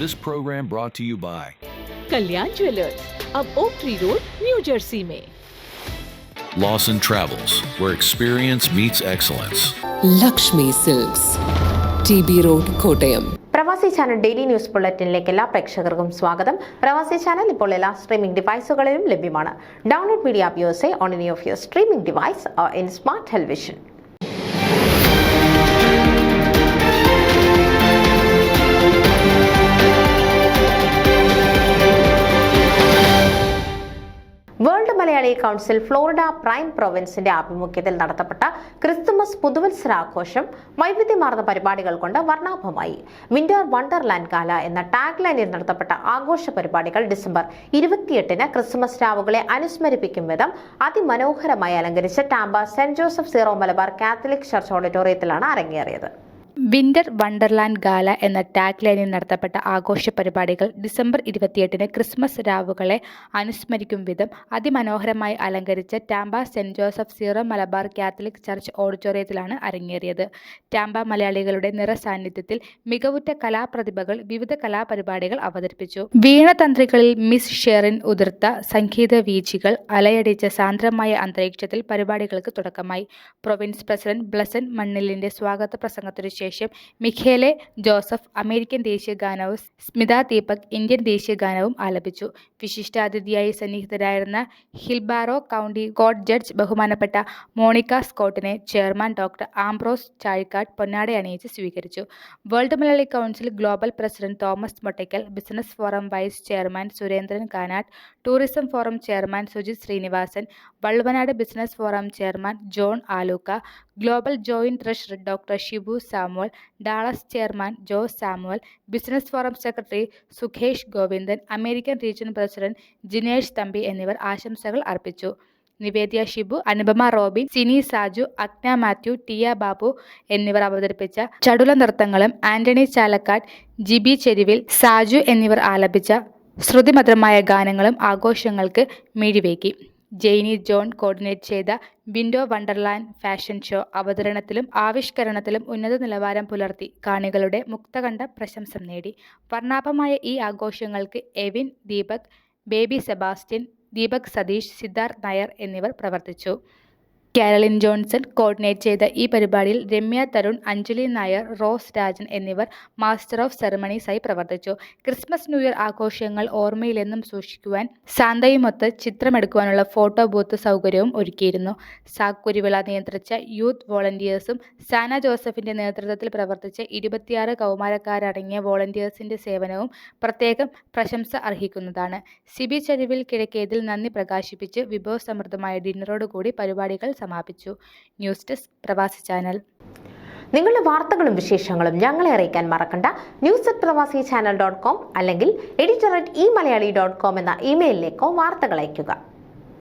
This program brought to you by Kalyan jewellers, अब oak tree road, New Jersey में। Lawson Travels, where experience meets excellence. Lakshmi silks, TB road, Kottayam. Pravasi channel daily news ബുള്ളറ്റിനിലേക്ക് എല്ലാ പ്രേക്ഷകർക്കും സ്വാഗതം. പ്രവാസി channel ഇപ്പോൾ എല്ലാ streaming ഡിവൈസുകളിലും ലഭ്യമാണ്. Download media app use on any of your streaming device or in smart television. World Malayali council Florida prime പ്രൊവിൻസിന്റെ ആഭിമുഖ്യത്തിൽ നടത്തപ്പെട്ട ക്രിസ്തുമസ് പുതുവത്സരാഘോഷം വൈവിധ്യമാർന്ന പരിപാടികൾ കൊണ്ട് വർണ്ണാഭമായി. വിന്റർ വണ്ടർലാൻഡ് കാല എന്ന ടാഗ് ലൈനിൽ നടത്തപ്പെട്ട ആഘോഷ പരിപാടികൾ ഡിസംബർ 28-ന് ക്രിസ്തുമസ് രാവുകളെ അനുസ്മരിപ്പിക്കും വിധം അതിമനോഹരമായി അലങ്കരിച്ച Tampa Saint Joseph Syro Malabar Catholic church ഓഡിറ്റോറിയത്തിലാണ് അരങ്ങേറിയത്. വിന്റർ വണ്ടർലാൻഡ് ഗാല എന്ന ടാഗ് ലൈനിൽ നടത്തപ്പെട്ട ആഘോഷ പരിപാടികൾ ഡിസംബർ 28-ന് ക്രിസ്മസ് രാവുകളെ അനുസ്മരിക്കും വിധം അതിമനോഹരമായി അലങ്കരിച്ച Tampa Saint Joseph Syro Malabar Catholic church ഓഡിറ്റോറിയത്തിലാണ് അരങ്ങേറിയത്. ടാമ്പ മലയാളികളുടെ നിറസാന്നിധ്യത്തിൽ മികവുറ്റ കലാപ്രതിഭകൾ വിവിധ കലാപരിപാടികൾ അവതരിപ്പിച്ചു. വീണതന്ത്രികളിൽ മിസ് ഷെറിൻ ഉതിർത്ത സംഗീത വീചികൾ അലയടിച്ച സാന്ദ്രമായ അന്തരീക്ഷത്തിൽ പരിപാടികൾക്ക് തുടക്കമായി. പ്രൊവിൻസ് പ്രസിഡന്റ് ബ്ലസൻ മണ്ണിലിന്റെ സ്വാഗത പ്രസംഗത്തിനു ശേഷം മിഖേലെ ജോസഫ് അമേരിക്കൻ ദേശീയ ഗാനവും സ്മിത ദീപക് ഇന്ത്യൻ ദേശീയ ഗാനവും ആലപിച്ചു. വിശിഷ്ടാതിഥിയായി സന്നിഹിതരായിരുന്ന ഹിൽബാറോ കൗണ്ടി കോർട്ട് ജഡ്ജ് ബഹുമാനപ്പെട്ട മോണിക്ക സ്കോട്ടിനെ ചെയർമാൻ ഡോക്ടർ ആംബ്രോസ് ചാഴിക്കാട് പൊന്നാടയണിയിച്ച് സ്വീകരിച്ചു. World Malayali council global president Thomas Mottackal, business forum vice chairman Surendran Kanattu, tourism forum chairman Sujith Srinivasan, Valluvanad business forum chairman John Aluka, global joint treasurer doctor Shibu Samuel, Dallas chairman Jose Samuel, business forum secretary Sukesh Govindan, American region president Jinesh Thampi എന്നിവർ ആശംസകൾ അർപ്പിച്ചു. Nivedya Shibu, Anupama Robin, Sini Saju, Agna Mathew, ടിയ Babu എന്നിവർ അവതരിപ്പിച്ച ചടുല നൃത്തങ്ങളും ആന്റണി ചാലക്കാട്, ജിബി ചെരുവിൽ, സാജു എന്നിവർ ആലപിച്ച ശ്രുതിമധുരമായ ഗാനങ്ങളും ആഘോഷങ്ങൾക്ക് മിഴിവേകി. ജെയ്നി ജോൺ കോർഡിനേറ്റ് ചെയ്ത വിൻഡോ വണ്ടർലാൻഡ് ഫാഷൻ ഷോ അവതരണത്തിലും ആവിഷ്കരണത്തിലും ഉന്നത നിലവാരം പുലർത്തി കാണികളുടെ മുക്തകണ്ഠ പ്രശംസ നേടി. വർണ്ണാഭമായ ഈ ആഘോഷങ്ങൾക്ക് എവിൻ ദീപക്, ബേബി സെബാസ്റ്റ്യൻ, ദീപക് സതീഷ്, സിദ്ധാർത്ഥ് നായർ എന്നിവർ പ്രവർത്തിച്ചു. കാരളിൻ ജോൺസൺ കോർഡിനേറ്റ് ചെയ്ത ഈ പരിപാടിയിൽ രമ്യ തരുൺ, അഞ്ജലി നായർ, റോസ് രാജൻ എന്നിവർ മാസ്റ്റർ ഓഫ് സെറമണീസായി പ്രവർത്തിച്ചു. ക്രിസ്മസ് ന്യൂ ഇയർ ആഘോഷങ്ങൾ ഓർമ്മയിലെന്നും സൂക്ഷിക്കുവാൻ സാന്തയുമൊത്ത് ചിത്രമെടുക്കുവാനുള്ള ഫോട്ടോ ബൂത്ത് സൗകര്യവും ഒരുക്കിയിരുന്നു. സാക് കുരുവിള നിയന്ത്രിച്ച യൂത്ത് വോളണ്ടിയേഴ്സും സാന ജോസഫിന്റെ നേതൃത്വത്തിൽ പ്രവർത്തിച്ച 26 കൗമാരക്കാരടങ്ങിയ വോളണ്ടിയേഴ്സിന്റെ സേവനവും പ്രത്യേകം പ്രശംസ അർഹിക്കുന്നതാണ്. സിബി ചരുവിൽ കിഴക്കേതിൽ നന്ദി പ്രകാശിപ്പിച്ച് വിഭവസമൃദ്ധമായ ഡിന്നറോടുകൂടി പരിപാടികൾ സമാപിച്ചു. ന്യൂസ് ഡെസ്ക് പ്രവാസി ചാനൽ. നിങ്ങളുടെ വാർത്തകളും വിശേഷങ്ങളും ഞങ്ങളെ അറിയിക്കാൻ മറക്കണ്ട. news@pravasichannel.com അല്ലെങ്കിൽ editor@eMalayali.com എന്ന ഇമെയിലിലേക്കോ വാർത്തകൾ അയയ്ക്കുക.